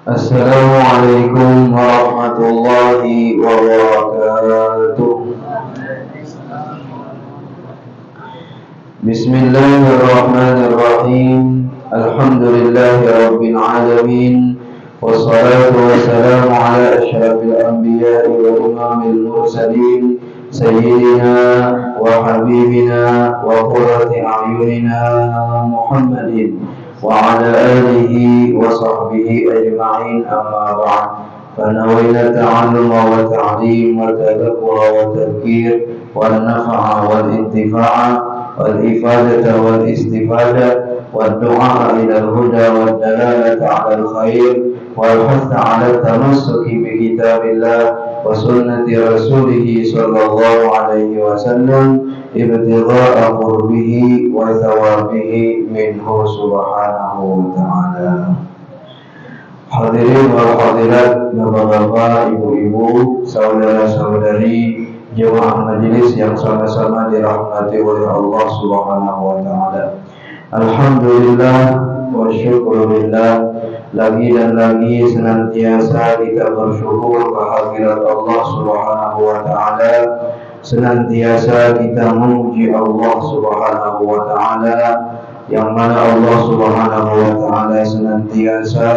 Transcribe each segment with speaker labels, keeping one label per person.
Speaker 1: Assalamualaikum warahmatullahi wabarakatuh. Bismillahirrahmanirrahim. Alhamdulillahi rabbil alamin. Wassalatu wassalamu ala asyrafil anbiya'i wa imamil mursalin sayyidina wa habibina wa qurrati a'yunina Muhammadin wa ala alihi wa sahbihi ajma'in, amma ba'd. Fanawina ta'alluma wa ta'lim wa tadabbura wa tadhkir wa nafa'a wal intifa'a wal ifadata wal istifada wal du'a ila al-huda wal dalalata 'ala al-khair wal hatta 'ala at-tamassuki bi kitabillah wa sunnati rasulih sallallahu alaihi wasallam ibtigha'a qurbihi wa thawabihi minhu subhanahu wa ta'ala. Hadirin wal hadirat, bapak-bapak, ibu-ibu, saudara-saudari, jemaah majelis yang sama-sama dirahmati oleh Allah Subhanahu wa taala. Alhamdulillah wa syukurillah, lagi dan lagi senantiasa kita bersyukur kehadirat Allah Subhanahu wa taala, senantiasa kita memuji Allah Subhanahu wa taala, yang mana Allah Subhanahu wa taala senantiasa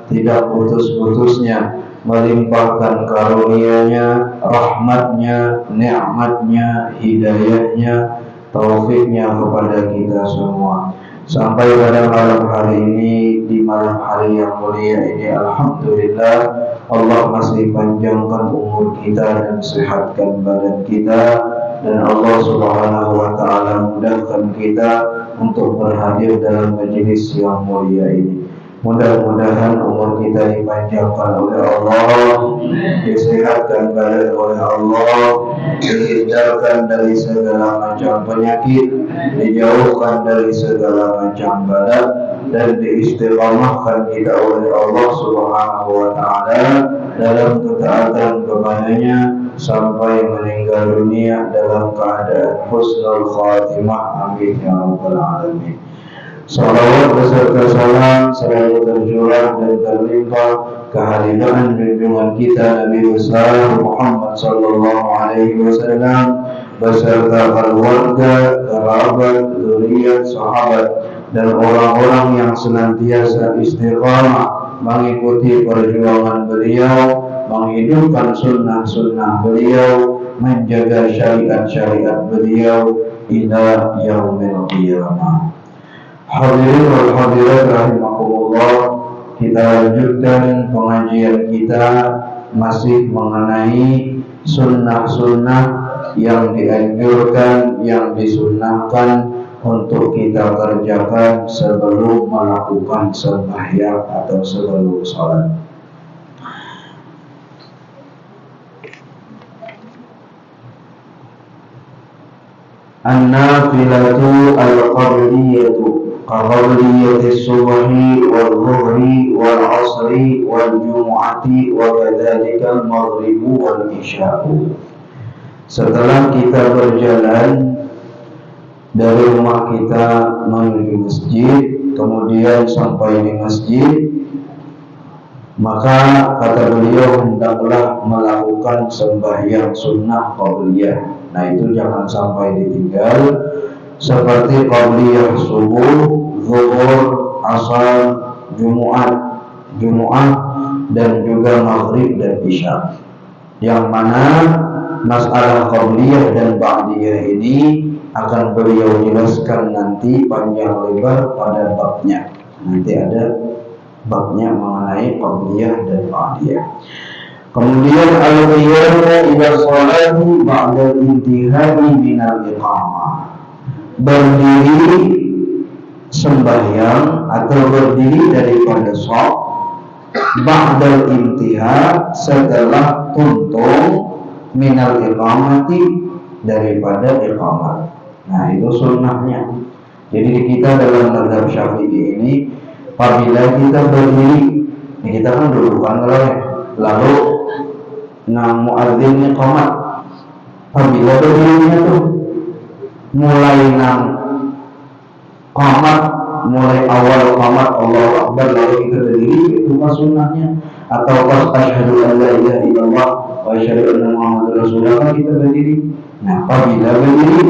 Speaker 1: tidak putus-putusnya melimpahkan karunia-Nya, rahmat-Nya, nikmat-Nya, hidayah-Nya, taufiknya kepada kita semua. Sampai pada malam hari ini, di malam hari yang mulia ini, alhamdulillah Allah masih panjangkan umur kita dan sehatkan badan kita, dan Allah Subhanahu wa taala mudahkan kita untuk berhadir dalam majelis yang mulia ini. Mudah-mudahan umur kita dipanjangkan oleh Allah, disehatkan badan oleh Allah, dihindarkan dari segala macam penyakit, dijauhkan dari segala macam bala, dan diistiqamahkan kita oleh Allah Subhanahu wa taala dalam ketaatan kepadanya sampai meninggal dunia dalam keadaan husnul khatimah. Amin ya rabbal alamin. Salawat beserta salam selalu tercurah dan terlimpah kehadiran junjungan kita Nabi besar Muhammad sallallahu alaihi wasallam beserta keluarga, kerabat, zuriat, sahabat, dan orang-orang yang senantiasa istiqamah mengikuti perjuangan beliau, menghidupkan sunnah-sunnah beliau, menjaga syariat-syariat beliau ila yaumil qiyamah. Hadirin wal hadirat rahimakumullah, kita lanjutkan pengajian kita masih mengenai sunnah-sunnah yang dianjurkan, yang disunnahkan untuk kita kerjakan sebelum melakukan sembahyang atau sebelum sholat. An-nafilatu al-qabliyatu qabliyati subhi wal dhuhri wal asri wal jumu'ati wa kadzalika al-maghribu wal isya'u. Setelah kita berjalan dari rumah kita menuju masjid, kemudian sampai di masjid, maka kata beliau hendaklah melakukan sembahyang sunnah qabliyah. Nah, itu jangan sampai ditinggal, seperti qabliyah subuh, zuhur, asar, Jumu'ah, dan juga maghrib dan isya. Yang mana masalah qabliyah dan ba'diyah ini akan beliau jelaskan nanti panjang lebar pada babnya. Nanti ada babnya mengenai qabliyah dan ba'diyah. Kemudian al-qiyamu ila sholati ba'da intihai minal iqamah, berdiri sembahyang atau berdiri daripada sholat ba'da intiha, setelah tuntung minal iqamati, daripada iqamah. Nah, itu sunnahnya. Jadi kita dalam mazhab Syafi'i ini, apabila kita berdiri, kita kan dudukan lalu muadzin iqamat, apabila berdirinya tuh mulai Qamat, mulai awal qamat Allahu Akbar lalu kita berdiri, itu kan sunnahnya. Atau pas asyhadu an la ilaha illallah wa asyhadu anna muhammadar rasulullah kita berdiri. Nah, apabila berdiri,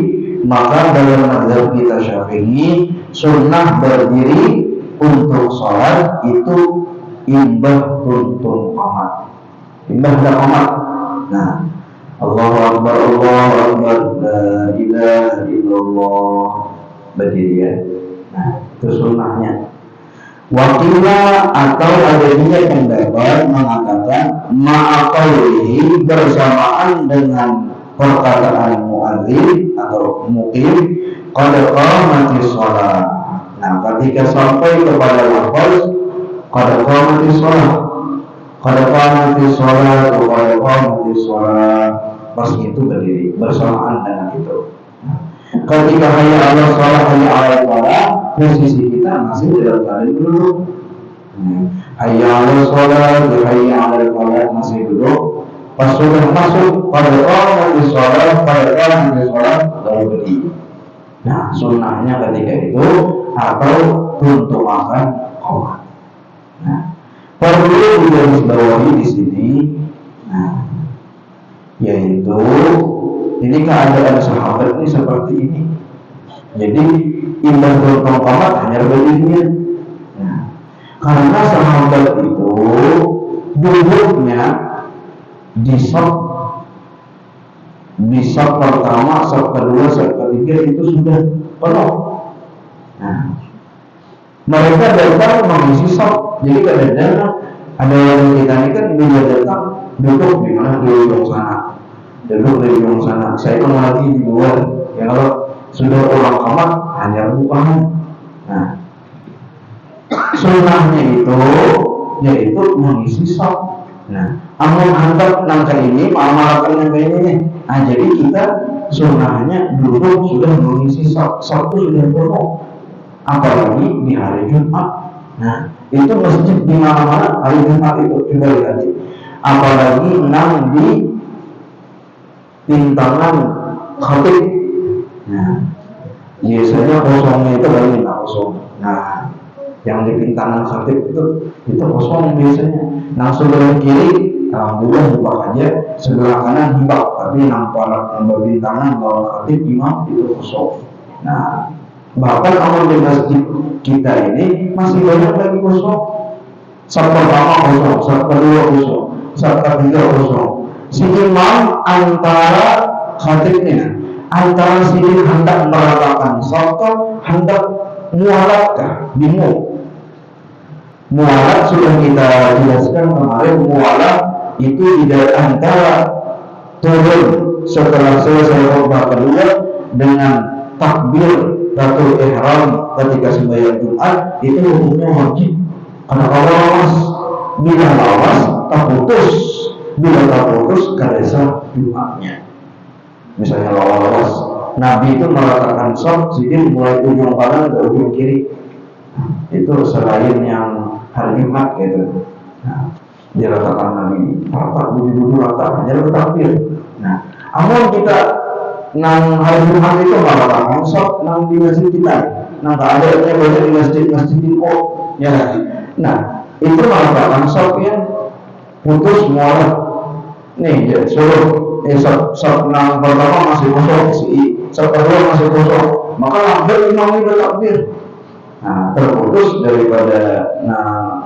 Speaker 1: maka dalam mazhab kita Syafi'i sunnah berdiri untuk sholat itu imbah tuntun qamat. Imbah dan qamat. Nah, Allahu Akbar, Allahu Akbar, la ilaha illallah, berdiri ya. Nah, itu sunnahnya. Wakilnya atau adanya pendapat mengatakan ma'aqaulihi bersamaan dengan perkataan muadzin atau muqim qad qamatis shalah. Nah, ketika sampai kepada lafaz qad qamatis shalah, qad qamatis shalah, qad qamatis shalah, pas itu berdiri bersamaan dengan itu. Ketika hayya 'alal shalah, hayya 'alal falah, posisi kita masih dalam keadaan duduk. Hayya 'alal shalah, hayya 'alal falah, masih duduk. Pas sudah masuk pada qamatis shalah, pada qamatis shalah, baru berdiri. Nah, sunnahnya ketika itu atau untuk makan qamat. Nah, perlu digarisbawahi di sini. Nah, yaitu ini keadaan sahabat ini seperti ini. Jadi imbah tuntun qamat hanya berdirinya. Nah, karena sahabat itu duduknya di saf pertama, saf kedua, saf ketiga itu sudah penuh. Nah, mereka datang mengisi saf. Jadi kadang-kadang ada yang kita ini kan dia datang duduk di mana, di ujung sana, duduk di ujung sana. Saya lagi di luar. Ya, kalau sudah orang qamat hanya bukan. Nah, sunnahnya itu yaitu mengisi saf. Nah, amun hantar nangka ini malah yang kayak ini. Nah, jadi kita sunnahnya duduk sudah mengisi satu sudah penuh. Apalagi di hari Jumat. Nah, itu masjid di mana-mana hari Jumat itu juga lihat. Apalagi nang di pintangan khatib. Nah, biasanya kosongnya itu lagi kosong. Nah, yang di pintangan khatib itu kosong biasanya. Nah, sebelah kiri alhamdulillah hibah aja, sebelah kanan hibah, tapi nampak bintangan bawah khatib imam itu kosong. Nah, bahkan amal di masjid kita ini masih banyak lagi kosong. Saf pertama kosong, saf kedua kosong, saf ketiga kosong. Si imam antara khatibnya, antara si hendak meratakan saf, hendak mualatkah, bingung. Mualat sudah kita jelaskan kemarin. Mualat itu tidak antara turun setelah selesai khutbah kedua dengan takbir Ratul Ihram ketika sembahyang Jumat, itu hukumnya wajib. Karena kalau lawas, bila lawas tak putus, bila tak putus kadesa Jumatnya. Misalnya lawas, Nabi itu meletakkan shaf sedikit mulai ujung kanan ke ujung kiri. Itu selain yang hari Jumat gitu. Nah, dia letakkan Nabi rata, budi rata, hanya takbir. Nah, amal kita nang hari Jumat itu malah konsep nang di masjid kita. Nah, tak ada yang baca di masjid itu, ya. Nah, itu malah konsep yang putus mualat. Nih, ya, suruh sab nang pertama masih kosong, sab kedua masih kosong, maka hampir imam itu takbir. Nah, terputus daripada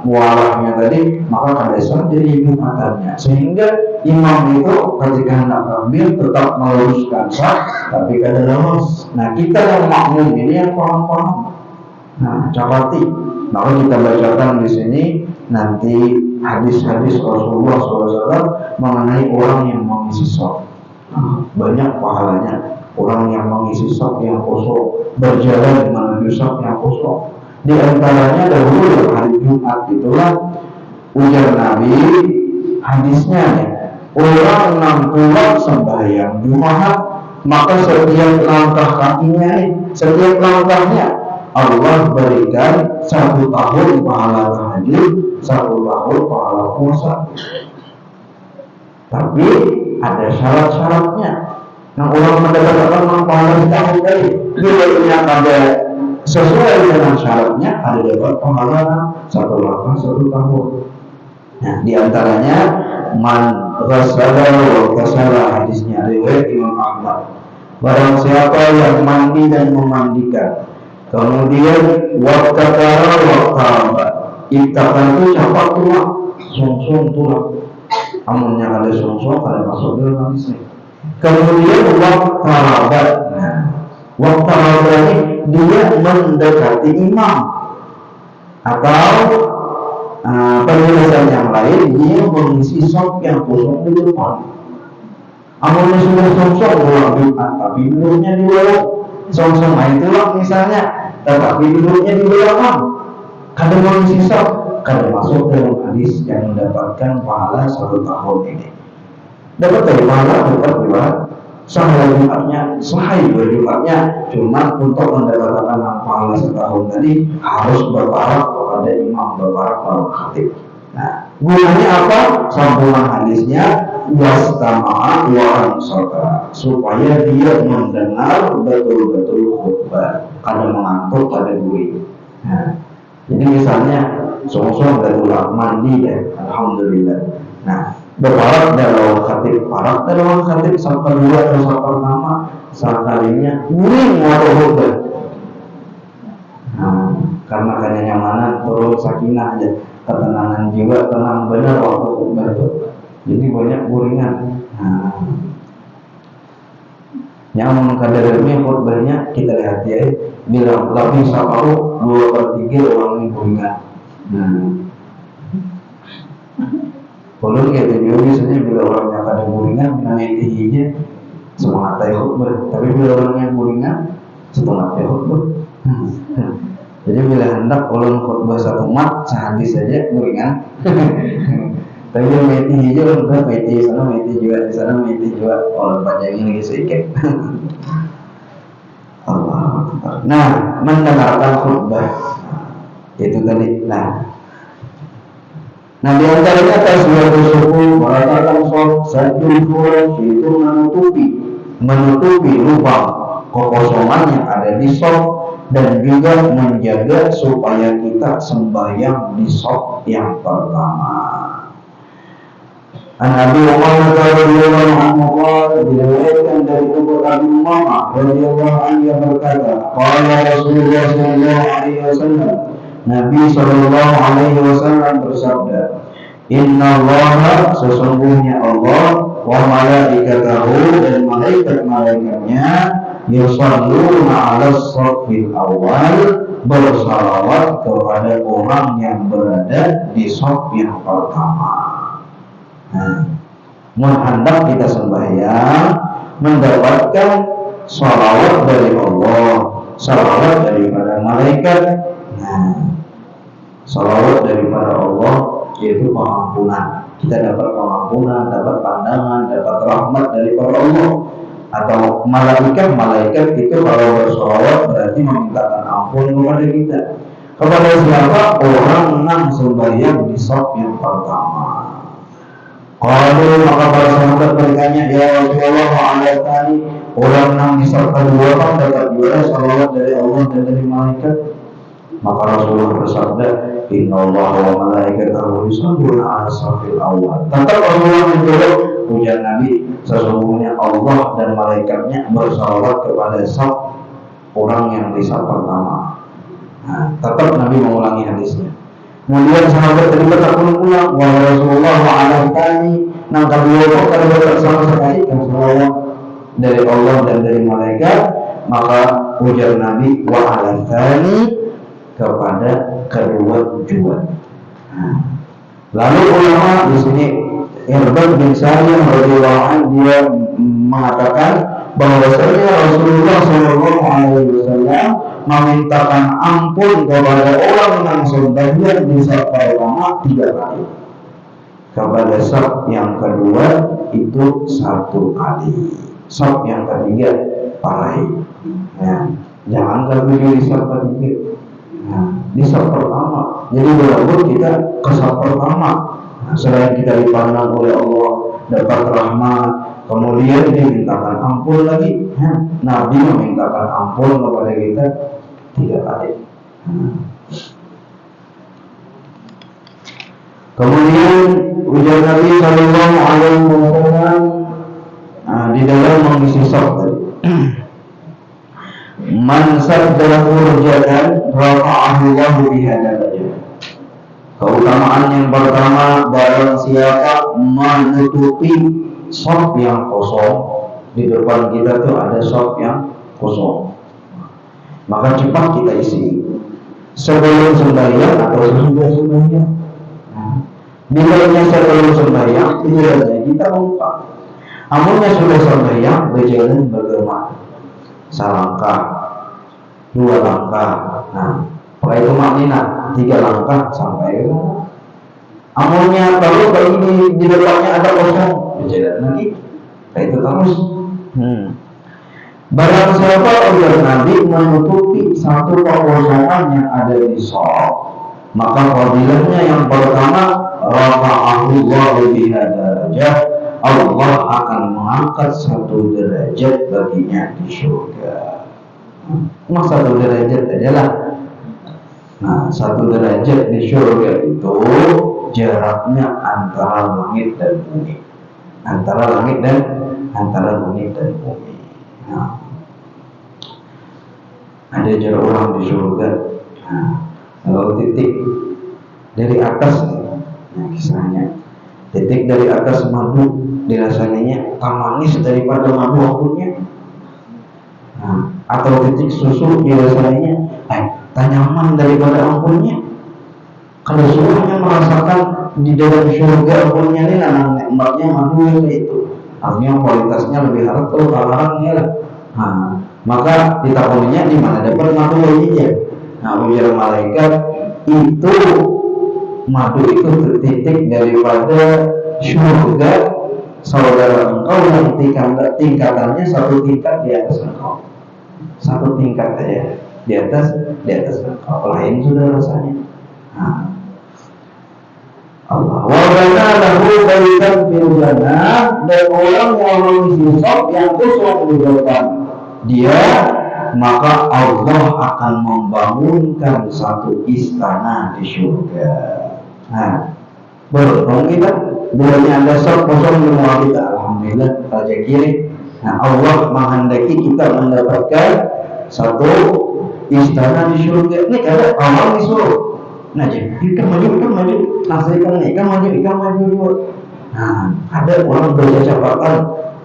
Speaker 1: mualahnya tadi, maka kadesa jadi jumatannya. Sehingga imam itu ketika hendak takbir tetap meluruskan saf, tapi kada lemas. Nah, kita yang makmum ini yang paham-paham. Nah, capati. Maka kita bacakan di sini nanti hadis-hadis Rasulullah SAW mengenai orang yang mengisi saf. Banyak pahalanya. Orang yang mengisi saf yang kosong, berjalan menuju saf yang kosong. Di antaranya dahulu hari Jumat itulah ujar Nabi hadisnya ya, orang yang pulang sembahyang Jumat, maka setiap langkah kakinya, setiap langkahnya Allah berikan 1 tahun pahala tahajud, 1 tahun pahala puasa. Tapi ada syarat-syaratnya. Nah, orang mendapatkan pahala tahun tadi, dia punya kada sesuai dengan syaratnya ada dapat pahala 1 tahun. Nah, diantaranya man ghasala wa ghasala, hadisnya riwayat Imam Ahmad. Barang siapa yang mandi dan memandikan, kemudian waqtara waqtaba, iktara itu capak tulang, sungsung tulang. Amunnya ada sungsung ada masuk dalam hadisnya. Kemudian waqtarabat. Nah, waqtarabat ini dia mendekati imam, atau penjelasan yang lain dia mengisi sop yang kosong di depan. Amunnya sudah songsong ulang Jumat, tapi duduknya di belakang. Songsong main tulang misalnya, tetapi duduknya di belakang. Kadang mengisi sop, kadang masuk dalam hadis yang mendapatkan pahala 1 tahun ini. Dapat dari pahala, dapat juga sahih Jumatnya, sahih Jumatnya. Cuma untuk mendapatkan pahala 1 tahun tadi harus berparak kepada imam, berparak kepada khatib. Nah, gunanya apa? Sambungan hadisnya wastama'a wa ansata, supaya dia mendengar betul-betul khutbah, kada mengantuk, kada buri. Nah, jadi misalnya sungsung dan ulang mandi ya, alhamdulillah. Nah, berparak dalam khatib, parak dalam khatib sampai dua atau sampai pertama, sekalinya uring waktu khutbah. Nah, karena kenyamanan turun sakinah aja, ketenangan jiwa, tenang benar waktu khutbah itu. Jadi banyak uringan. Nah, yang mengkadarnya khutbahnya kita lihat ya, bila lebih separuh 2/3 orang ini uringan. Nah, kalau kita biasanya bila orangnya kada uringan, namanya intinya semangat khutbah. Tapi bila orangnya uringan, setengah khutbah. Jadi bila hendak ulun khutbah 1 mat sehadis saja uringan. Tapi dia meti hijau, udah meti sana, meti juga di sana, meti juga. Kalau panjangin lagi sedikit. Allah. Nah, mendengarkan khutbah itu tadi. Nah, di antaranya tasbihul subuh, mengatakan satu itu menutupi lubang kekosongan yang ada di soft, dan juga menjaga supaya kita sembahyang di soft yang pertama. An Abi Umayyah radhiyallahu anhu qala, diriwayatkan dari Abu Umayyah radhiyallahu anhu yang berkata, qala Rasulullah sallallahu alaihi wasallam, Nabi sallallahu alaihi wasallam bersabda, Inna Allah, sesungguhnya Allah, wa malaikatahu, dan malaikat-malaikatnya, yusalluna 'alas shaffil awal, bersalawat kepada orang yang berada di shaf yang pertama. Nah, menghendak kita sembahyang mendapatkan salawat dari Allah, salawat daripada malaikat. Nah, salawat daripada Allah yaitu pengampunan. Kita dapat pengampunan, dapat pandangan, dapat rahmat daripada Allah. Atau malaikat itu kalau bersalawat berarti memintakan ampun kepada kita. Kepada siapa? Orang yang sembahyang di shaf yang pertama. Kalau maka para sahabat bertanya, ya Rasulullah, ma'alatani, orang yang di shaf kedua kan dapat juga salawat dari Allah dan dari malaikat. Maka Rasulullah bersabda, Inna Allah wa malaikatahu yusalluna 'alas shaffil awwal. Tetap Rasulullah menjawab, ujar Nabi, sesungguhnya Allah dan malaikatnya bersalawat kepada shaf orang yang di shaf pertama. Nah, tetap Nabi mengulangi hadisnya. Kemudian sahabat tadi berulang-ulang, wa Rasulullah wa 'alaikani, nang kedua kalau bersama sekali kan salawat dari Allah dan dari malaikat, maka ujar Nabi wa 'alaikani, kepada kedua juga. Nah, lalu ulama di sini Irbad bin Sariyah radhiyallahu anhu dia mengatakan bahwasanya Rasulullah sallallahu alaihi wasallam memintakan ampun kepada orang yang sembahyang di shaf pertama 3 kali. Kepada shaf yang kedua itu 1 kali. Shaf yang ketiga parahi. Ya, jangan tertuju di shaf ketiga. Nah, di shaf pertama. Jadi walaupun kita ke shaf pertama, selain kita dipandang oleh Allah, dapat rahmat, kemudian dimintakan ampun lagi. Nabi memintakan ampun kepada kita. 3 kali. Kemudian ujar Nabi Shallallahu Alaihi Wasallam di dalam mengisi sholat, man sadda hurjatan rafa'ahu Allahu biha darajah. Keutamaan yang pertama, barang siapa menutupi shop yang kosong, di depan kita tuh ada shop yang kosong, maka cepat kita isi sebelum sembahyang atau sesudah sembahyang. Bilanya sebelum sembahyang tidaknya kita buka, amunnya sudah sembahyang berjalan bergema selangkah, 2 langkah, nah mulai maknina 3 langkah sampai amunnya kalau ini di depannya ada kosong berjalan lagi, itu terus. Barang siapa ujar Nabi menutupi satu kekosongan yang ada di shop, maka fadilahnya yang pertama, rafa'ahu Allahu biha darajah, Allah akan mengangkat 1 derajat baginya di surga. Masa 1 derajat adalah, nah 1 derajat di surga itu jaraknya antara langit dan bumi, antara langit dan bumi. Nah, ada jarak orang di surga. Nah, kalau titik dari atas, nah kisahnya titik dari atas madu dirasanya tak manis daripada madu akunnya. Nah, atau titik susu dirasanya tak nyaman daripada akunnya. Kalau semuanya merasakan di dalam surga akunnya ini nikmatnya madu itu, artinya kualitasnya lebih harus kalau lah. Nah, maka ditakuninya di mana dapat madu ini. Nah, ujar malaikat itu madu itu tertitik daripada surga saudara engkau yang tingkatannya 1 tingkat di atas engkau, 1 tingkat saja di atas engkau, lain sudah rasanya. Nah, Allah wabana lahu baitan fil jannah, dan orang yang mengisi shop yang kosong di depan dia, maka Allah akan membangunkan 1 istana di surga. Nah, beruntung kita bulannya ada shop kosong di rumah kita, alhamdulillah rezeki. Nah, Allah menghendaki kita mendapatkan 1 istana di surga. Ini karena Allah disuruh, nah jadi ikan maju, nasikan ikan maju. Nah, ada orang bercakapan.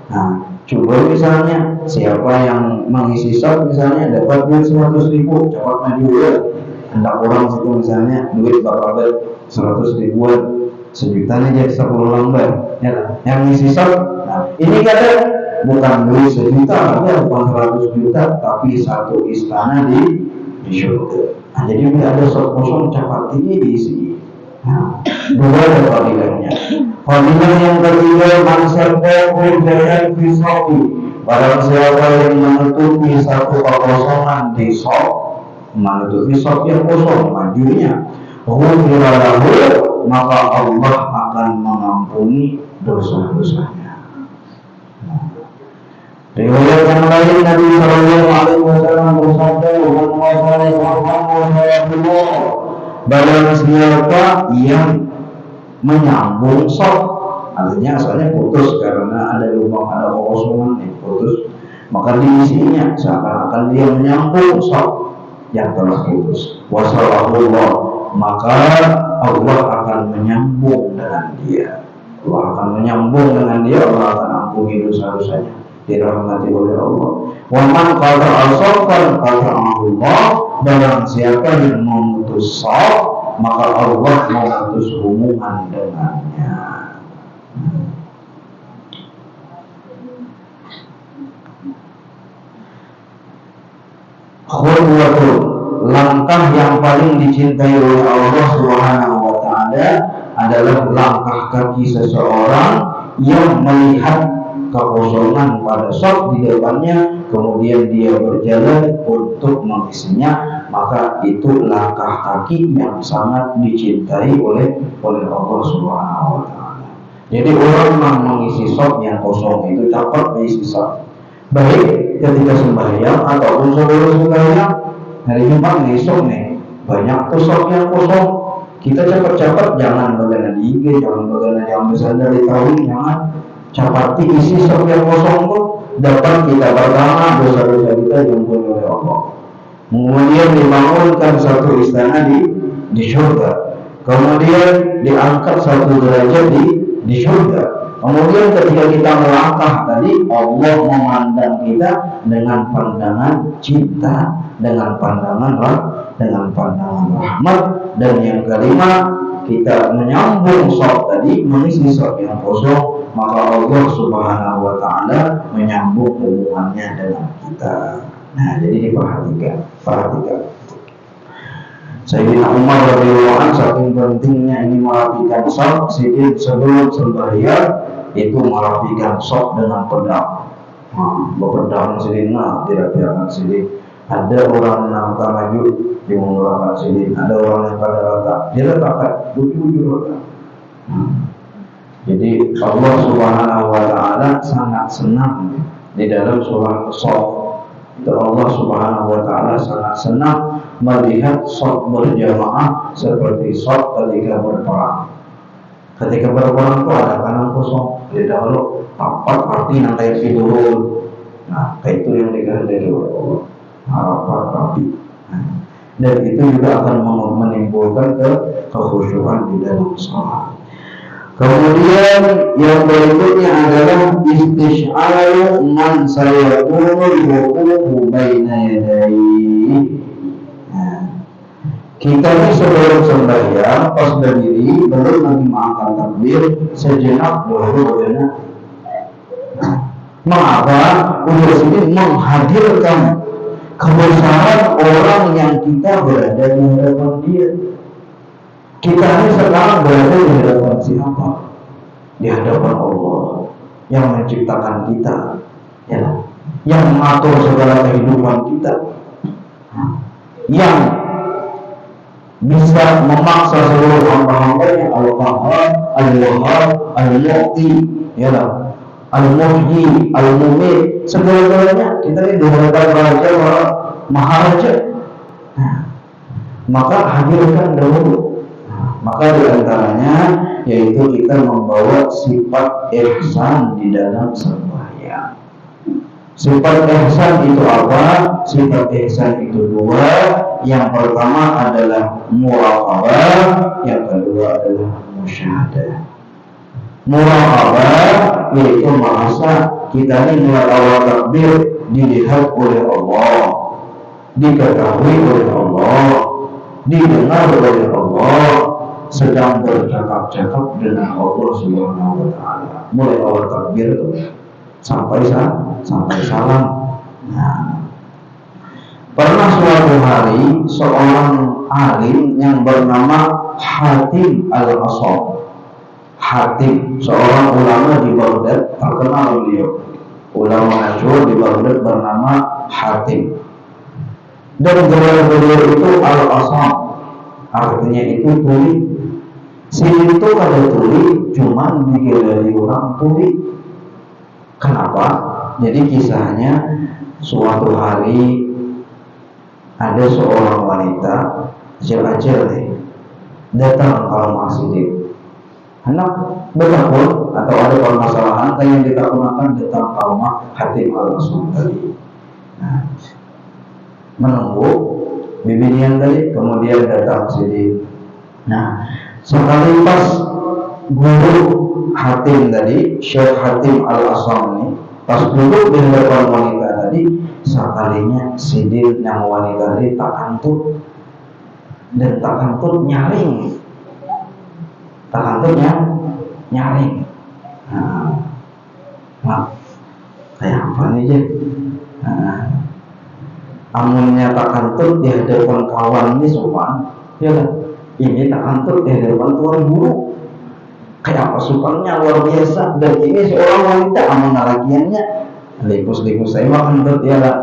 Speaker 1: Nah, coba misalnya siapa yang mengisi shop misalnya dapat duit 100.000, cepat maju ya. Hendak orang situ misalnya duit berapa 100 ribuan, sejuta jadi 10 lembar ya, yang ngisi shop. Nah, ini kata bukan duit sejuta, bukan 100 juta, tapi 1 istana di surga. Nah, jadi bila ada shop kosong cepat ini diisi. Nah, 2 ada fadilahnya. Fadilah yang ketiga, mansarda hurjatan fi shopi, barang siapa yang menutupi 1 kekosongan di shop, menutupi shop yang kosong majunya, ghufira lahu, maka Allah akan mengampuni dosa-dosanya. Riwayat yang lain Nabi Shallallahu Alaihi Wasallam bersabda, barang siapa yang menyambung shop, artinya asalnya putus karena ada lubang, ada kekosongan yang putus, maka diisinya seakan-akan dia menyambung shop yang telah putus. Wasallallahu, maka Allah akan menyambung dengan dia. Allah akan menyambung dengan dia, Allah akan ampuni dosa-dosanya, dirahmati oleh Allah. Wa man qata'a shafan qata'ahu Allah, barang siapa yang memutus shaf, maka Allah memutus hubungan dengannya. Khulwatun, langkah yang paling dicintai oleh Allah Subhanahu wa Ta'ala adalah langkah kaki seseorang yang melihat kekosongan pada shop di depannya, kemudian dia berjalan untuk mengisinya, maka itu langkah kaki yang sangat dicintai oleh Allah Subhanahu wa Ta'ala. Jadi orang yang mengisi shop yang kosong itu dapat diisi shop, baik ketika sembahyang ataupun sebelum sembahyang, hari Jumat besok nih banyak tuh sok yang kosong. Kita cepat-cepat jangan bagian di IG, jangan bagian yang besar dari tahun, jangan capati isi sok yang kosong tuh dapat kita pertama dosa-dosa kita diampuni oleh Allah. Kemudian dibangunkan satu istana di surga. Kemudian diangkat satu derajat di surga. Kemudian ketika kita melangkah tadi, Allah memandang kita dengan pandangan cinta, dengan pandangan rahmat. Dan yang kelima, kita menyambung shop tadi, mengisi shop yang kosong, maka Allah Subhanahu wa Ta'ala menyambung hubungannya dengan kita. Nah, jadi perhatikan. Sayyidina Umar radhiyallahu anhu saking pentingnya ini merapikan shop sebelum sembahyang itu merapikan shop dengan pedang. Berpedang Sayyidina tidak Sayyidina. Ada orang yang akan maju dimundurkan Sayyidina. Ada orang yang pada letak dia letakkan bujur letak. Jadi Allah Subhanahu wa Ta'ala sangat senang di dalam surah Shaf. Allah Subhanahu wa Ta'ala sangat senang melihat shaf berjamaah seperti shaf ketika berperang. Ketika berperang itu ada kanan kosong. Jadi dahulu rapat rapi nanti tidur. Nah, itu yang dikehendaki oleh Allah. Rapat rapi. Dan itu juga akan menimbulkan kekhusyuan di dalam sholat. Kemudian yang berikutnya adalah istish'aru man sayakunu wuqufu baina yadayhi. Kita ini sebelum sembahyang pas berdiri belum lagi mengangkat takbir sejenak dulu benar. Mengapa? Udah sini menghadirkan kebesaran orang yang kita berada di hadapan dia. Kita ini sekarang berada di hadapan siapa? Di hadapan Allah yang menciptakan kita, ya, yang mengatur segala kehidupan kita, yang bisa memaksa seluruh hamba-hambanya, Al-Qahhar, Al-Wahhab, Al-Mu'ti, ya, Al-Muhyi, Al-Mumit, segala-galanya kita ini di hadapan Raja Maharaja. Maka hadirkan dahulu. Maka diantaranya yaitu kita membawa sifat ihsan di dalam sembahyang. Sifat ihsan itu apa? Sifat ihsan itu dua. Yang pertama adalah muraqabah, yang kedua adalah musyahadah. Muraqabah yaitu merasa kita ini mulai awal takbir dilihat oleh Allah, diketahui oleh Allah, didengar oleh Allah, sedang bercakap-cakap dengan Allah Subhanahu wa Ta'ala. Mulai awal takbir sampai salam. Nah, pernah suatu hari seorang alim yang bernama Hatim Al-Asam. Hatim, seorang ulama di Baghdad, terkenal beliau. Ulama masyhur di Baghdad bernama Hatim. Dan gelar beliau itu Al-Asam. Artinya itu tuli. Sini itu ada tuli, cuman digelari orang tuli. Kenapa? Jadi kisahnya suatu hari ada seorang wanita kecil-kecil datang ke rumah Sidik. Hendak bertakun atau ada permasalahan kayak yang ditakunakan datang ke rumah Hatim Al-Asam tadi. Nah, menunggu bibinya tadi, kemudian datang Sidik. Nah, sekali pas guru Hatim tadi, Syekh Hatim Al-Asam ini, pas duduk di hadapan wanita tadi, sekalinya Sidik yang wanita tadi tak kantut, dan tak kantut nyaring. Tak kantutnya nyaring. Nah, kayak apa nih Jek? Amunnya tak kantut di hadapan kawan ini sopan, ya kan? Ini tak kantut di hadapan tuan guru. Kayak apa sopannya luar biasa. Dan ini seorang wanita, amun lalakiannya likus-likus saya mah kantut ya lah.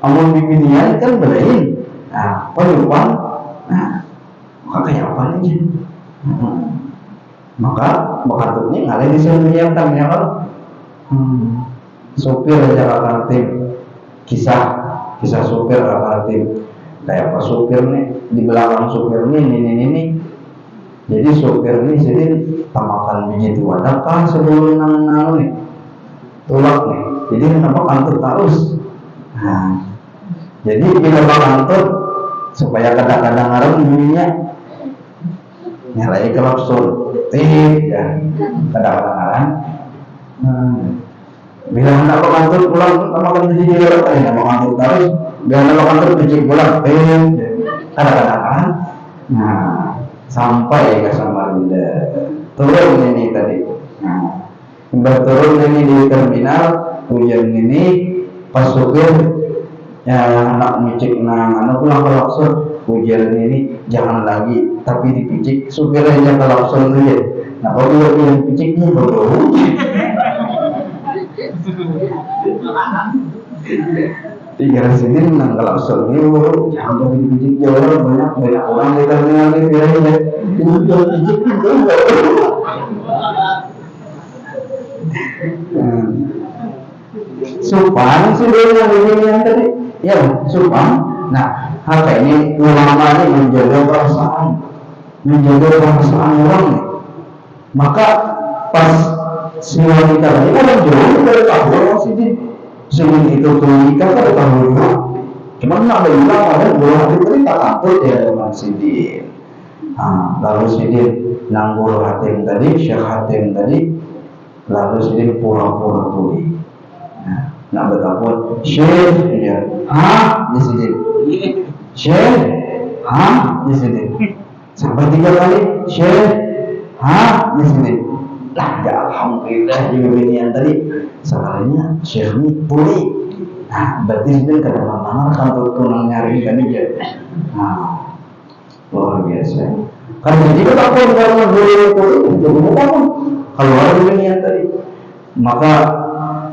Speaker 1: Amun bibinian kan berain. Nah, penyupan. Nah, maka kayak apa nih? Maka bakatutnya ngalih disembunyikan ya kan? Sopir aja Hatim. Kisah sopir Hatim. Kayak pas supir nih, di belakang supir nih, ini. Jadi supir nih jadi tamakan biji tua kan sebelum nang nih tulak nih, jadi nampak antut terus. Nah, jadi bila antut supaya kadang-kadang ngarang bunyinya nyalai kelapsun, ya kadang-kadang. Bila hendak antut pulang tamakan biji tua, nampak antut terus. Bila nampak antut biji pulang, kadang-kadang. Nah, sampai ke Samarinda, turun ini tadi. Nah, turun ini di terminal, hujan ini pas supir ya anak micik anak pulang ke Lakson, hujan ini jangan lagi tapi dipicik supir aja ke Lakson tuh ya. Nah kalau dia piciknya bodoh. Tiga sini menang kalau Lakson ini jangan lagi dipicik jauh, banyak orang di terminal ini bilangnya itu picik itu. Supan sih yang tadi ya supan. Nah hal ini ulama ini menjaga perasaan orang nih. Maka pas si wanita ini kan jauh dari tahun sini itu tuh nikah kan tahun cuma nggak ada bilang ada bulan itu tak takut ya dengan Sidin. Lalu Sidin nanggul hatim tadi, Syekh Hatim tadi, lalu Sidin pura-pura tuli. Nak bertakut, Syekh, ya, di sini, Syekh, di sini, sampai 3 kali, Syekh, di sini. Lah, ya alhamdulillah juga ini yang tadi, salahnya Syekh ini pulih. Nah, berarti Sidin kadang-kadang kan tunang nyari kan dia. Nah, luar biasa. Kan jadi bertakut karena boleh pulih, jadi bertakut. Kalau ada ini yang tadi, maka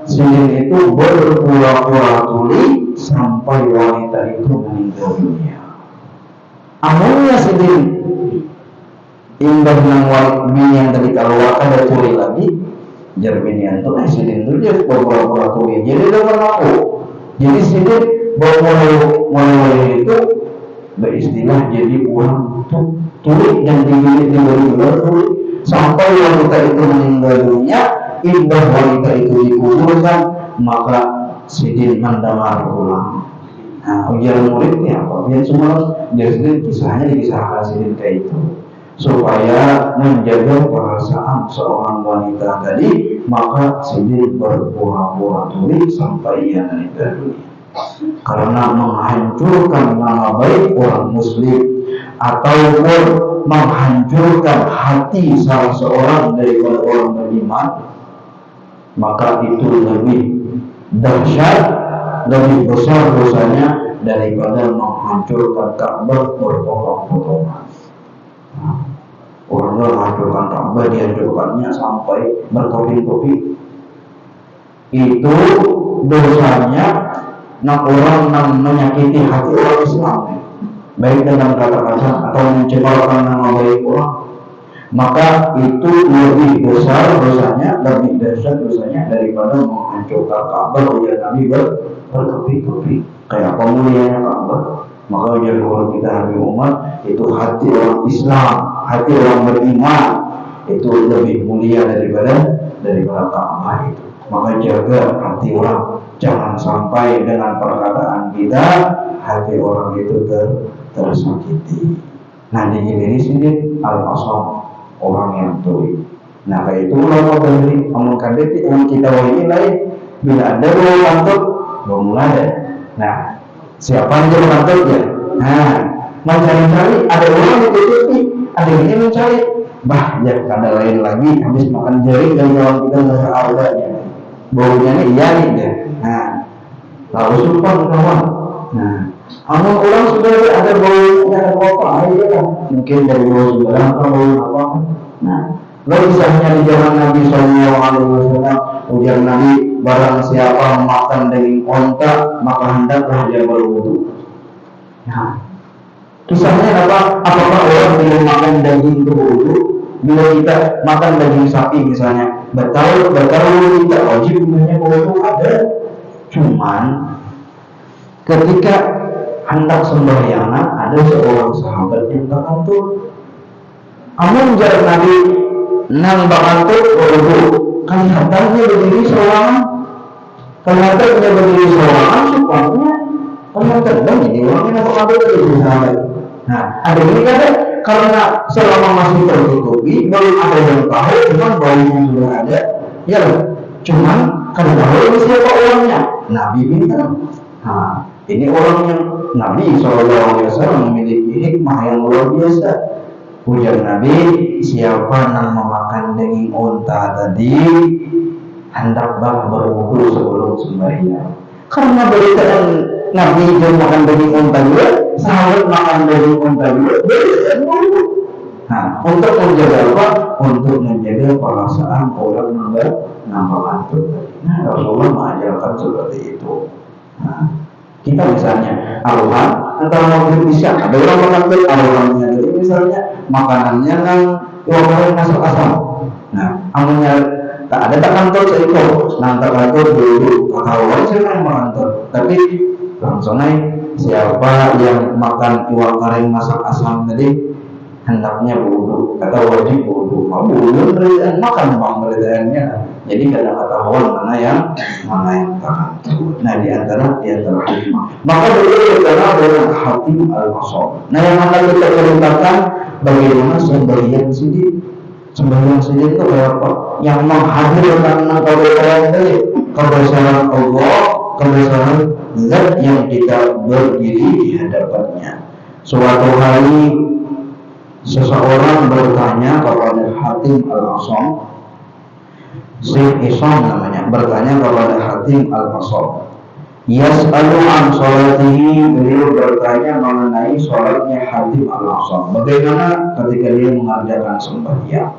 Speaker 1: Sidin itu berpura-pura tuli sampai wanita itu meninggal dunia. Amunnya Sidin indah nang wanita yang tadi kalau ada tuli lagi, Jerminian tuh Sidin itu dia berpura-pura tuli. Jadi dia mengaku. Jadi Sidin mulai itu beristilah jadi uang tuli dan diberi tuli sampai wanita itu meninggal dunia. Indah wanita itu dikuburkan, maka Sidin mendamar pulang. Nah, ujian muridnya apa? Biar semua jadi kisahnya dikisahkan Sidin kayak itu supaya menjaga perasaan seorang wanita tadi, maka Sidin berpura-pura tuli sampai ia meninggal dunia. Karena menghancurkan nama baik orang Muslim ataupun menghancurkan hati salah seorang daripada orang beriman, maka itu lebih dahsyat, lebih besar dosanya daripada menghancurkan Ka'bah berpotong-potongan. Orang menghancurkan Ka'bah dihancurkannya sampai berkopi-kopi. Itu dosanya orang menyakiti hati orang Islam, baik dengan kata-kata atau mencemarkan nama baik orang. Maka itu lebih besar dosanya, lebih dahsyat dosanya daripada menghancurkan Ka'bah. Ujar Nabi berkopi-kopi. Kayak pemulihannya Ka'bah. Maka ujar kalau kita Nabi umat itu hati orang Islam, hati orang beriman itu lebih mulia daripada Ka'bah itu. Maka jaga hati orang, jangan sampai dengan perkataan kita hati orang itu tersakiti. Nah ini sini al-asam, orang yang tuli. Nah kayak itu ulama dari omongkan detik orang kita ini lain. Bila ada dua kantut belum ada. Nah siapa yang jadi kantutnya? Nah mencari-cari ada orang ditutupi, ada ini mencari. Ya ada lain lagi habis makan jaring dan jalan kita nggak seadanya. Baunya ini iya nih ya. Nah lalu sumpah kawan. Nah amun orang sudah ada baunya ada apa aja, mungkin dari bau sebelah atau bau apa. Nah, lalu misalnya di zaman Nabi SAW, ujar Nabi, barang siapa makan daging onta, maka hendaklah dia berwudu. Nah, kisahnya apa? Apakah orang yang makan daging berwudu? Bila kita makan daging sapi misalnya, betul tidak wajib punya berwudu ada. Cuman ketika hendak sembahyang ada seorang sahabat yang takantur. Amun jar Nabi nang bakantur wudu, kelihatannya berdiri seorang, kelihatannya berdiri seorang supaya kelihatan dong jadi orangnya apa kabar dari sahabat. Nah, ada ini kan karena selama masih tertutupi belum ada yang tahu, cuman baunya sudah ada, ya cuman kalau tahu ini siapa orangnya, Nabi pintar. Nah, ini orang yang Nabi SAW memiliki hikmah yang luar biasa. Ujar Nabi, siapa yang memakan daging unta tadi hendaklah berwudu sebelum sembahyang. Karena beritaan Nabi yang makan daging unta juga, sahabat makan daging unta juga, berwudu. Nah, untuk menjaga apa? Untuk menjaga perasaan orang menambahkan itu. Nah, Rasulullah mengajarkan seperti itu. Nah, kita misalnya aruhan antara maghrib isya, ada orang makan tuh aruhannya, jadi misalnya makanannya kan orang masuk asam. Nah, amunnya tak ada tak kantor seiko, nanti kantor dulu ketahuan siapa yang makan, tapi langsung aja siapa yang makan iwak kering masak asam tadi hendaknya wudu atau wajib wudu. Mau wudu berikan makan bang berikannya. Jadi kadang ketahuan mana yang tahan. Nah diantara hikmah. Maka dulu kita dengan Hatim al-Masab. Nah yang akan kita ceritakan bagaimana sembahyang sendiri. Sembahyang sendiri itu apa? Yang menghadirkan kebesaran tadi, kebesaran Allah, kebesaran Zat yang kita berdiri di hadapannya. Suatu hari seseorang bertanya kepada Hatim al-Masab, Syekh Isam namanya, bertanya kepada Hatim al-Masab. Yas'alu an sholatihi, beliau bertanya mengenai sholatnya Hatim al-Masab. Bagaimana ketika dia mengerjakan sembahyang?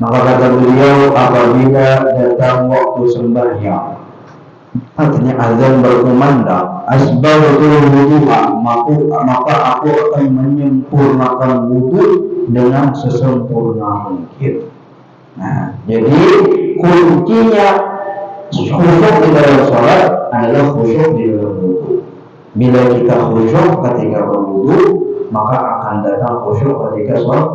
Speaker 1: Maka kata beliau, apabila datang waktu sembahyang, artinya azan berkumandang, asbaghatul wudu'a, maka aku akan menyempurnakan wudu dengan sesempurna mungkin. Nah, jadi kuncinya khusyuk di dalam sholat adalah khusyuk di dalam wudu. Bila kita khusyuk ketika berwudu, maka akan datang khusyuk ketika sholat.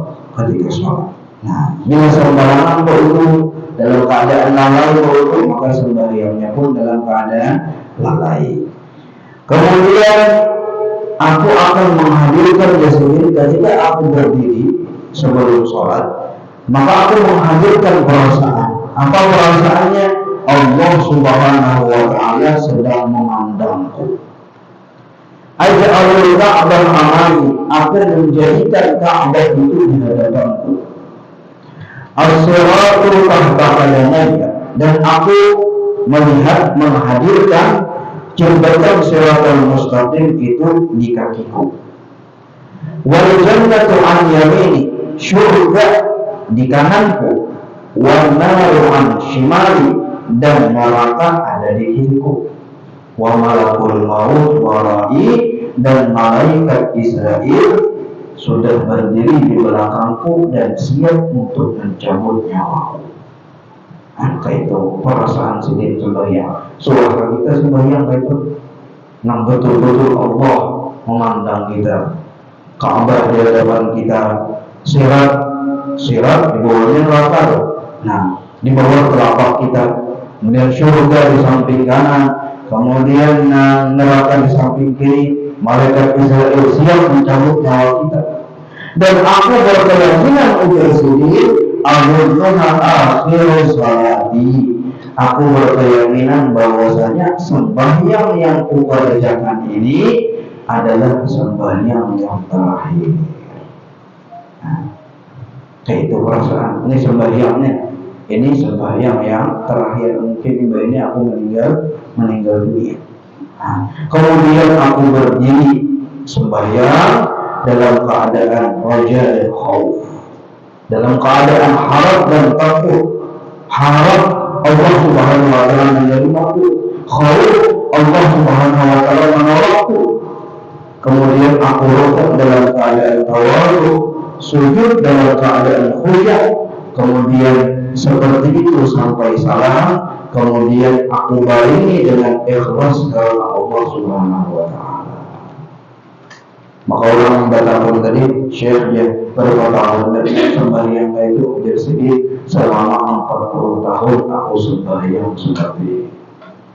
Speaker 1: Nah, bila sembarangan berwudu dalam keadaan lalai berwudu, maka sembahyangnya pun dalam keadaan lalai. Kemudian aku akan menghadirkan sendiri ketika aku berdiri sebelum sholat, maka aku menghadirkan perasaan. Apa perasaannya? Allah Subhanahu wa Ta'ala sedang memandangku. Aj'alul Ka'bah amami, akan menjadikan Ka'bah itu di hadapanku. As-siratu tahta qadamayya, dan aku melihat menghadirkan jembatan Siratal Mustaqim itu di kakiku. Wal jannatu an yamini, syurga di kananku. Wan naru an shimali, dan neraka ada di kiriku. Wa malakul maut warai, dan malaikat Israel sudah berdiri di belakangku dan siap untuk mencabut nyawaku. Maka itu perasaan sendiri sembahyang. Suara kita sembahyang itu nang betul-betul Allah memandang kita, Ka'bah di hadapan kita, sirat di bawahnya neraka. Nah, di bawah telapak kita, kemudian surga di samping kanan, kemudian neraka di samping kiri, malaikat Israel siap mencabut nyawa kita. Dan aku berkeyakinan ujar sendiri, akhirnya akhir salati, aku berkeyakinan bahwasanya sembahyang yang kukerjakan ini adalah sembahyang yang terakhir. Nah, kayak itu perasaan. Ini sembahyangnya, ini sembahyang yang terakhir. Mungkin ini aku meninggal dunia. Nah, kemudian aku berdiri sembahyang dalam keadaan raja dan khauf, dalam keadaan harap dan takut. Harap Allah Subhanahu wa Ta'ala menerima-ku, khauf Allah Subhanahu wa Ta'ala menolakku. Kemudian aku rukuk dalam keadaan tawadhu, sujud dalam keadaan khusyuk. Kemudian seperti itu sampai salam. Kemudian aku barengi dengan ikhlas karena Allah Subhanahu wa Ta'ala. Maka orang membatalkan tadi syekhnya berkata sembahyang itu jadi selama 40 tahun aku sembahyang seperti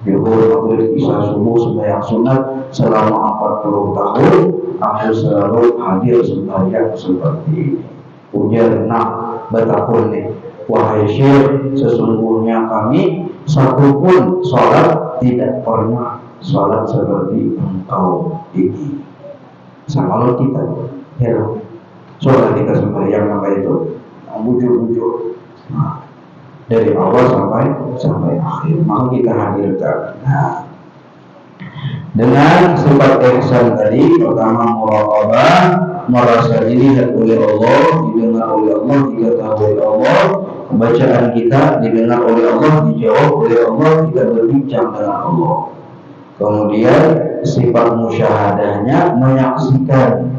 Speaker 1: Zuhur, maghrib, isya, subuh sembahyang sunat selama 40 tahun aku selalu hadir sembahyang seperti ini. Ujar nak betapun nih, wahai syekh, sesungguhnya kami satu pun sholat tidak pernah sholat seperti engkau ini. Sama lo kita, ya, sholat kita sembahyang maka itu bujur-bujur. Nah, dari awal sampai akhir, maka kita hadirkan. Nah, dengan sifat ihsan tadi, pertama muraqabah, merasa dilihat oleh Allah, didengar oleh Allah, diketahui oleh Allah, bacaan kita didengar oleh Allah, dijawab oleh Allah, kita berbincang dengan Allah. Kemudian sifat musyahadahnya menyaksikan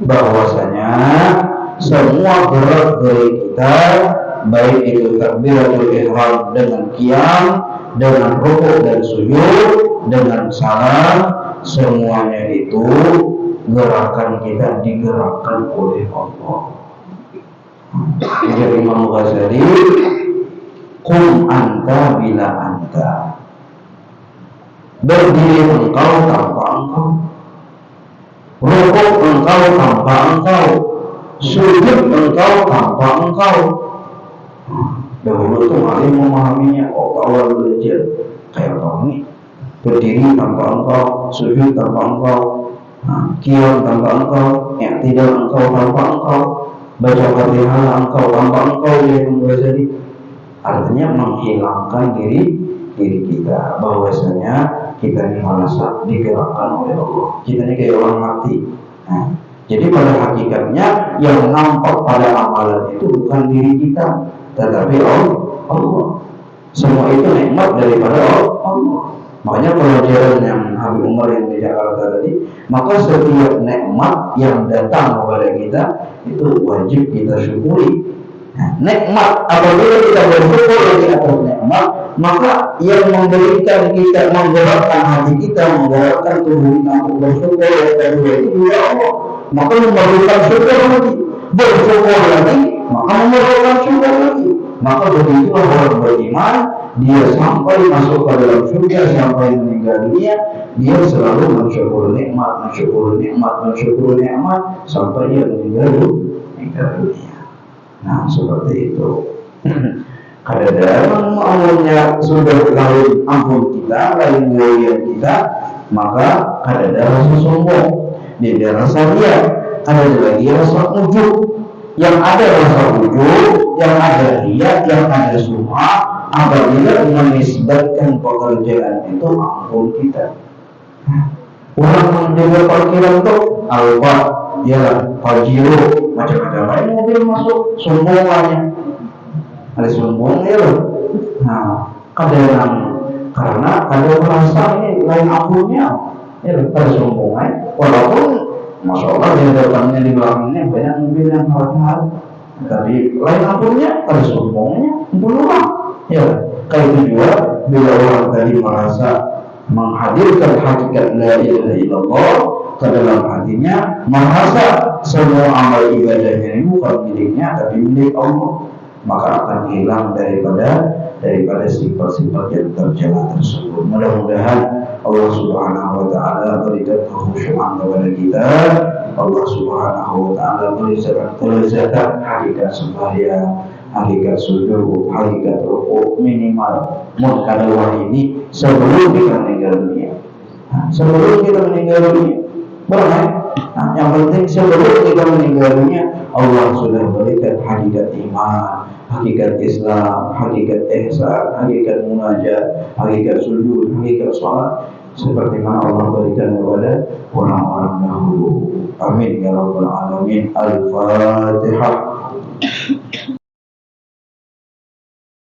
Speaker 1: bahwasanya semua gerak-gerik kita, baik itu takbiratul ihram dengan qiyam, dengan rukuk dan sujud, dengan salam, semuanya itu gerakan kita digerakkan oleh Allah. Jadi Imam Ghazali, qum anta bila anta, berdiri engkau tanpa engkau, rukuk engkau tanpa engkau, sujud engkau tanpa engkau. Dahulu itu alim memahaminya, awal belajar kayak kami, berdiri tanpa engkau, sujud tanpa engkau, qiyam tanpa engkau, i'tidal engkau tanpa engkau, baca Fatihah engkau tanpa engkau, yang Ghazali. Artinya menghilangkan diri kita, bahwasanya kita ini merasa digerakkan oleh Allah. Kita ini kayak orang mati. Jadi pada hakikatnya yang nampak pada amalan itu bukan diri kita, tetapi Allah. Semua itu nikmat daripada Allah. Makanya pelajaran yang Habib Umar yang di Jakarta tadi, maka setiap nikmat yang datang kepada kita itu wajib kita syukuri. Nikmat, apabila kita bersyukur di atas nikmat, maka yang memberikan kita, menggerakkan hati kita, menggerakkan tubuh kita untuk bersyukur kepada Allah, maka memberikan syukur lagi, bersyukur lagi, maka memberikan syukur lagi. Maka begitulah orang beriman, dia sampai masuk ke dalam surga, sampai meninggal dunia, dia selalu mensyukur nikmat, sampai dia meninggal dunia. Nah, seperti itu. Kadang umumnya sudah lain ampun kita, lain mulia kita, maka kadang rasa sombong, dia rasa ria, ada lagi rasa ujub. Yang ada rasa ujub, yang ada ria, yang ada sum'ah, apabila menisbatkan pekerjaan itu ampun kita. Orang menjaga parkiran tuh Alfa, ya Pajero, macam-macam lain mobil masuk, sombongannya ada sombongnya loh. Nah, karena kadang merasa ini lain ampunnya, ya ada sombongan. Walaupun masya Allah di depannya di belakangnya banyak mobil yang mahal, tapi lain ampunnya ada sombongnya, puluhan. Ya, kayak itu juga bila orang tadi merasa menghadirkan hakikat la ilaha illallah ke dalam hatinya, merasa semua amal ibadahnya ini bukan miliknya tapi milik Allah, maka akan hilang daripada sifat-sifat yang tercela tersebut. Mudah-mudahan Allah Subhanahu wa taala berikan kekhusyuan kepada kita. Allah Subhanahu wa taala berikan kelezatan hakikat sembahyang, hakikat sujud, hakikat rukuk minimal mukadawah ini sebelum kita meninggal dunia. Sebelum kita meninggal dunia, yang penting sebelum kita meninggal dunia, Allah sudah berikan hakikat iman, hakikat Islam, hakikat ihsan, hakikat munajat, hakikat sujud, hakikat salat, seperti mana Allah berikan kepada orang-orang dahulu. Amin ya rabbal alamin. Al-Fatihah.